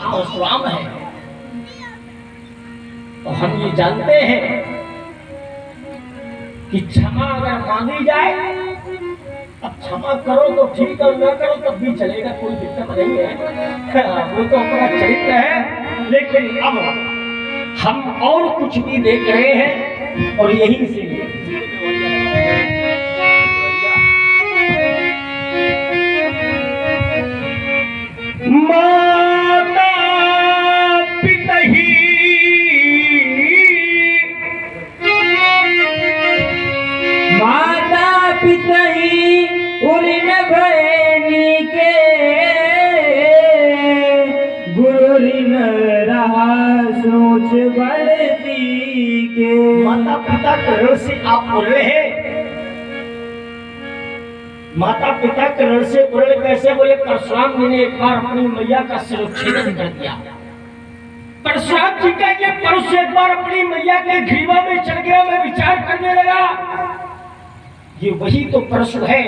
आप परशुराम हैं। तो हम ये जानते हैं कि क्षमा अगर मांगी जाए, अब क्षमा करो तो ठीक है, ना करो तब भी चलेगा, कोई दिक्कत नहीं है, वो तो अपना चरित्र है। लेकिन अब हम और कुछ भी देख रहे हैं और यही से माता पिता ही उरिन भैनी के गुरुरिन रहा सोच बढ़ती के। माता पिता करण से आप बोल रहे हैं, माता पिता करण से बोले कैसे बोले? परशुराम जी ने एक बार अपनी मैया का सिरोच्छेदन कर दिया। परशुराम जी का ये परशु एक बार अपनी मैया के ग्रीवा में चढ़ गया। मैं विचार करने लगा, ये वही तो परशु है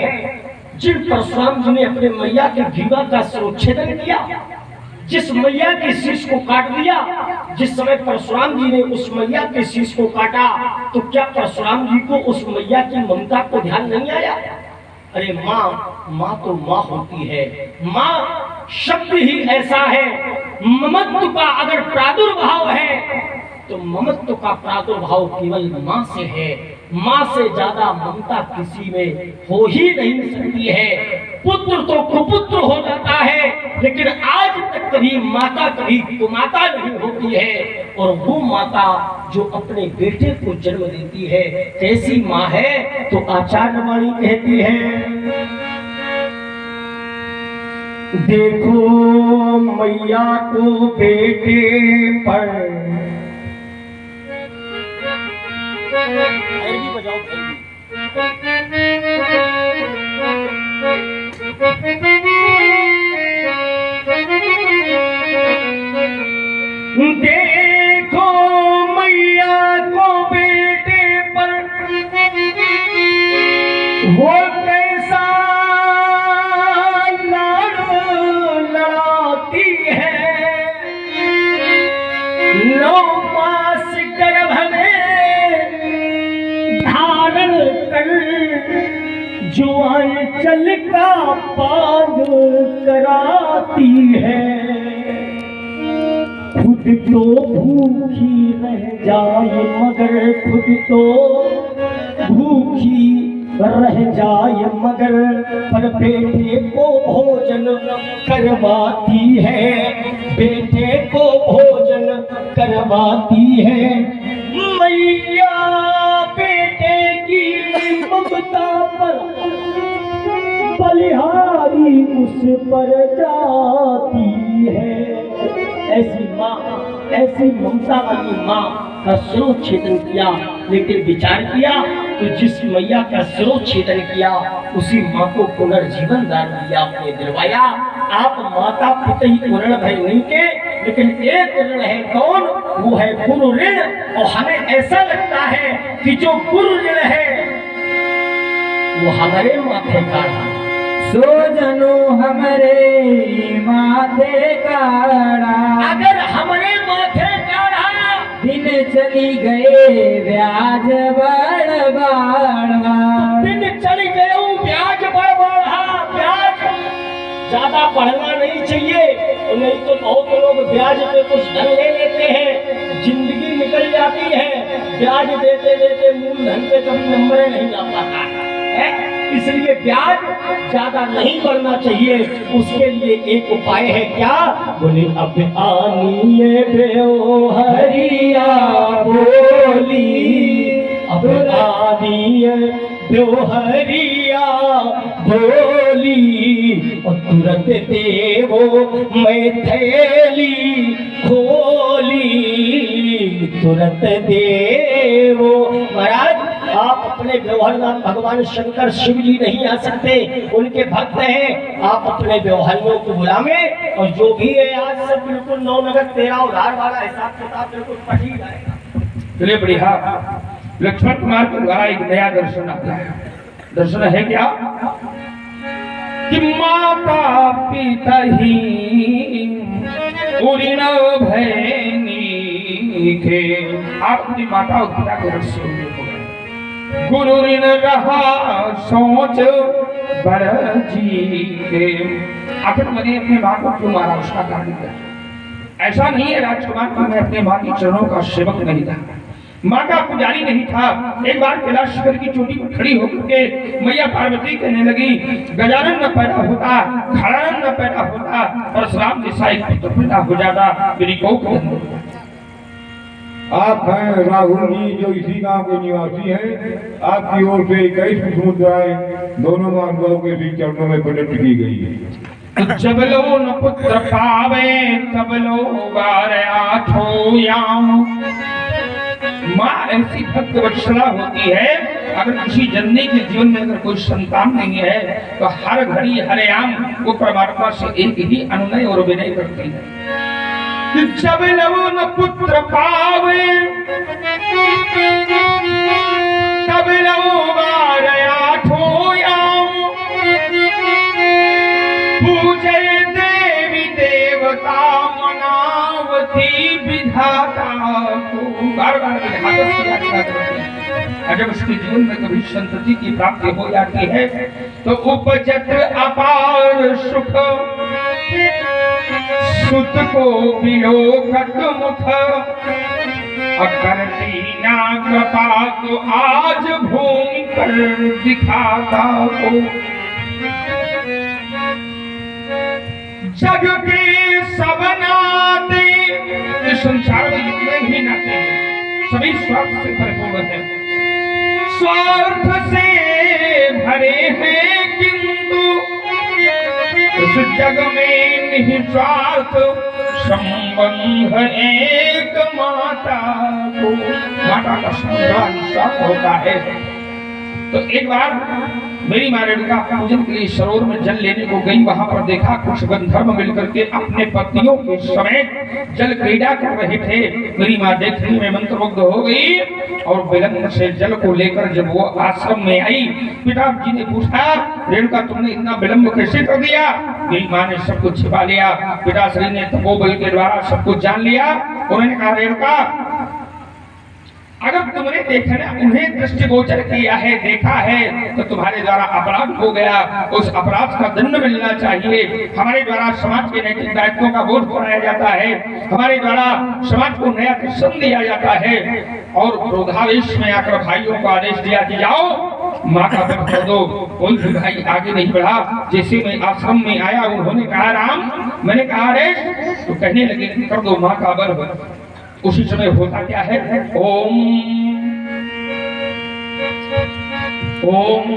जिन परशुराम जी ने अपने मैया के ग्रीवा का सिरोच्छेदन किया, जिस मैया के शीश को काट दिया। जिस समय परशुराम जी ने उस मैया के शीश को काटा तो क्या परशुराम जी को उस मैया की ममता को ध्यान नहीं आया? अरे माँ तो माँ होती है, माँ शब्द ही ऐसा है। ममत्व का अगर प्रादुर्भाव है तो ममत्व का प्रादुर्भाव केवल माँ से है। माँ से ज्यादा ममता किसी में हो ही नहीं सकती है। पुत्र तो कुपुत्र हो जाता है, लेकिन आज तक कभी माता कभी कुमाता नहीं होती है। और वो माता जो अपने बेटे को जन्म देती है, कैसी माँ है? तो आचार्यवाणी कहती है, देखो मैया को बेटे पर भी बजाओ देखो मैया को बेटे पर वो कैसा लड़ाती है। 9 मास गर्भ में धारण कर जो अंचल का पान कराती है। खुद तो भूखी रह जाए मगर खुद तो भूखी रह जाए मगर पर बेटे को भोजन करवाती है। बेटे को भोजन करवाती है। मैया बेटे की ममता पर बलिहारी उस पर जाती है। ऐसी ममता वाली माँ का सिरोच्छेदन किया, लेकिन विचार किया तो जिस मैया का सिरोच्छेदन किया उसी माँ को पुनर्जीवन दान दिया, आपने दिलवाया। आप माता पिता ही ऋण भय नहीं के, लेकिन एक ऋण है कौन? वो है गुरु ऋण। और हमें ऐसा लगता है कि जो गुरु ऋण है वो हमारे माथे का सो जनो हमरे माथे काढ़ा। अगर हमारे माथे काढ़ा दिन चली गए ब्याज बढ़ बढ़ा। दिन चली गए ब्याज बढ़ बढ़ा। ब्याज ज्यादा बढ़ना नहीं चाहिए, नहीं तो बहुत लोग ब्याज पे कुछ धन ले लेते हैं, जिंदगी निकल जाती है। ब्याज देते देते मूलधन पे कभी नंबर नहीं आ पाता है। इसलिए ब्याज ज्यादा नहीं बढ़ना चाहिए। उसके लिए एक उपाय है, क्या बोले? अब आनिए बेओहरिया बोली, अब आनिए बेओहरिया बोली, और तुरंत देवो मैं थैली खोली। तुरंत देवो। महाराज आप अपने व्यवहार भगवान शंकर शिव जी नहीं आ सकते, उनके भक्त हैं। आप अपने व्यवहारियों को बुलावे और जो भी है आज सब बिल्कुल 9 नगद 13 उधार वाला हिसाब किताब बिल्कुल पढ़ी जाएगा। चलिए बढ़िया। लक्ष्मण कुमार के द्वारा एक नया दर्शन आता है। दर्शन है क्या कि माता पिता ही उड़िन भैनी के। आप अपनी माता और पिता के रस से हो गए। गुरु ऋण रहा सोच बर जी के। आखिर मैंने अपनी माँ को क्यों मारा, उसका कारण क्या? ऐसा नहीं है राजकुमार कि मैं अपने माँ के चरणों का सेवक नहीं था, माँ का पुजारी नहीं था। एक बार कैलाश शिखर की चोटी पर खड़ी होकर के मैया पार्वती कहने लगी, गजानन न पैदा होता, खड़ानन न पैदा होता, परशुराम जैसा एक पुत्र पैदा हो जाता, मेरी गौ को जन्म होता। आप हैं राहुल जी जो इसी गांव के निवासी हैं। आपकी ओर से 21 मुद्राएं दोनों मानवों के भी चरणों में प्रकट की गई है। जब लो न पुत्र पावे तब लो बार आठो याम। माँ ऐसी भक्त वत्सला होती है, अगर किसी जननी के जीवन में अगर कोई संतान नहीं है तो हर घड़ी हर याम वो परमात्मा से एक ही अनुनय और विनय करती है। जब लो न पुत्र पावे तब लो बार आठो याम। पूजे देवी देवता मनावती विधाता को। बार बार विधाता से याद करते हैं। जब उसके जीवन में कभी संतति की प्राप्ति हो जाती है तो उपजत अपार सुख, सुत को विलोकत मुख। करती ना कृपा तो आज भूमि पर दिखाता को। जग के सब नाते, इस संसार में जितने भी नाते हैं सभी स्वार्थ से भरपूर हैं, स्वार्थ से भरे हैं, किंतु इस जग में निस्वार्थ संबंध एक माता को। माता का संबंध होता है। तो एक बार मेरी माँ रेणुका पूजन के लिए सरोवर में जल लेने को गई। वहां पर देखा कुछ गंधर्व मिलकर के अपने पत्नियों के समेत जल क्रीड़ा कर रहे थे। मेरी माँ देखने में मंत्रमुग्ध हो गई और विलंब से जल को लेकर जब वो आश्रम में आई, पिताजी ने पूछा, रेणुका तुमने इतना विलंब कैसे कर दिया? मेरी माँ ने सब कुछ छिपा लिया। पिताश्री ने तपोबल के द्वारा सब कुछ जान लिया। उन्होंने कहा, रेणुका अगर तुमने देखना उन्हें दृष्टिगोचर किया है, देखा है, तो तुम्हारे द्वारा अपराध हो गया, उस अपराध का दंड मिलना चाहिए। हमारे द्वारा समाज के नैतिक दायित्वों का बोध कराया जाता है, हमारे द्वारा समाज को नया दर्शन दिया जाता है। और क्रोधावेश में आकर भाइयों को आदेश दिया कि जाओ माँ का वध कर दो। कोई भी भाई आगे नहीं बढ़ा। जैसे मैं आश्रम में आया उन्होंने कहा, राम, मैंने कहा आदेश, तो कहने लगे कर दो माँ का वध। उसी समय होता क्या है, ओम ओम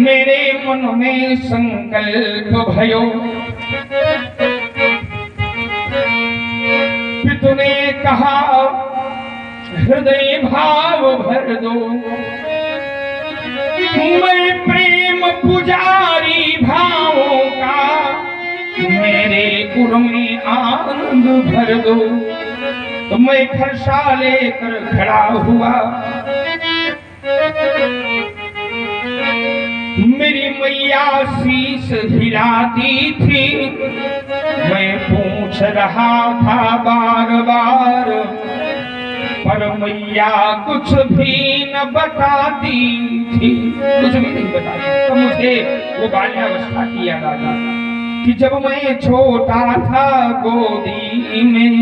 मेरे मन में संकल्प भयो, पितु ने कहा हृदय भाव भर दो। मैं प्रेम पुजारी भावों का, मेरे उर में आनंद भर दो। तो मैं फरसा लेकर खड़ा हुआ, मेरी मैया शीश हिलाती थी। मैं पूछ रहा था बार बार, पर मैया कुछ भी न बताती थी, कुछ भी नहीं बताती। तो मुझे वो बाल्यावस्था की याद आ गई कि जब मैं छोटा था गोदी में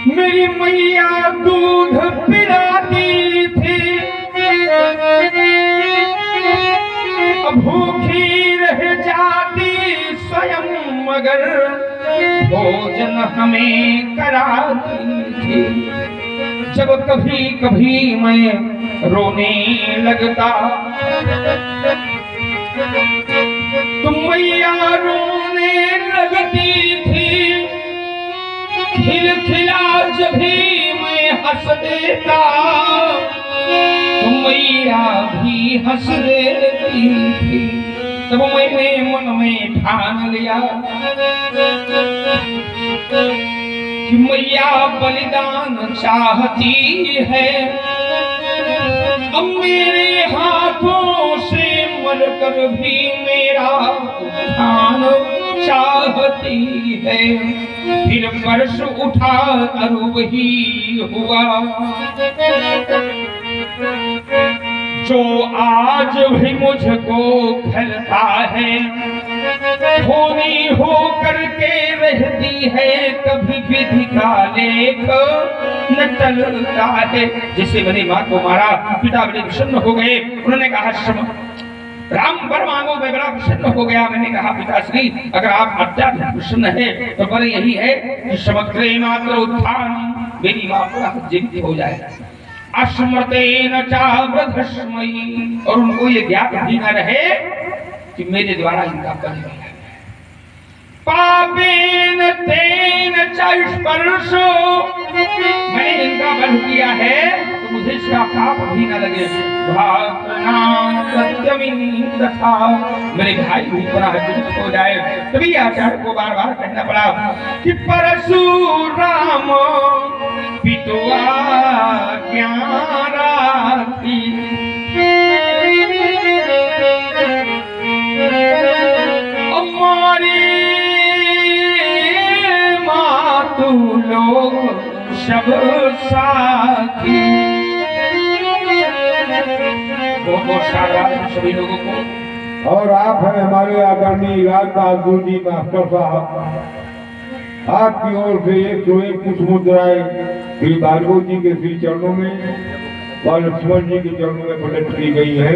मेरी मैया दूध पिलाती थी। भूखी रह जाती स्वयं मगर भोजन हमें कराती थी। जब कभी कभी मैं रोने लगता तो मैया रोने लगती थी। खिलखिला जब भी मैं हंस देता तो मैया भी हंस देती थी। तब मैंने मन में ठान लिया कि मैया बलिदान चाहती है। अब मेरे हाथों से मर कर भी मेरा उत्थान चाहती है, फिर परश उठा और वही हुआ जो आज भी मुझको खलता है, होनी हो करके रहती है, कभी विधि का लेख न टलता है। जिससे मेरी माँ को मारा, पिता बड़े प्रसन्न हो गए। उन्होंने कहा राम वर मांगो, मैं बड़ा प्रसन्न हो गया। मैंने कहा पिताश्री, अगर आप अत्यंत प्रसन्न है तो पर यही है कि समग्र मात्र उत्थान, मेरी माँ पूरा जीवित हो जाए। अस्मृतेन चावधस्मयी, और उनको ये ज्ञात भी न रहे कि मेरे द्वारा इनका बल है। पापेन तेन च स्पर्शो, मैंने इनका बल किया है तो मुझे इसका पाप भी न लगे। तथा मेरे भाई भी बड़ा जीवित हो जाए। तभी आचार्य को बार बार कहना पड़ा कि परशुराम पितुआ ज्ञान राखी, हमारी मातु लोग सब साथी। बहुत सारा सभी लोगों को। और आप हैं हमारे आदरणीय राज बहादुर जी मास्टर साहब, आपकी ओर से 101 पुष्प मुद्राएं श्री भार्गव जी के श्री चरणों में और लक्ष्मण जी के चरणों में प्रकट की गई है।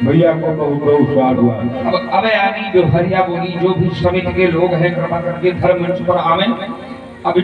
भैया को बहुत बहुत स्वाद हुआ। अब यानी जो हरिया बोली जो भी समिति के लोग हैं कृपा करके धर्म मंच पर आवें। अभी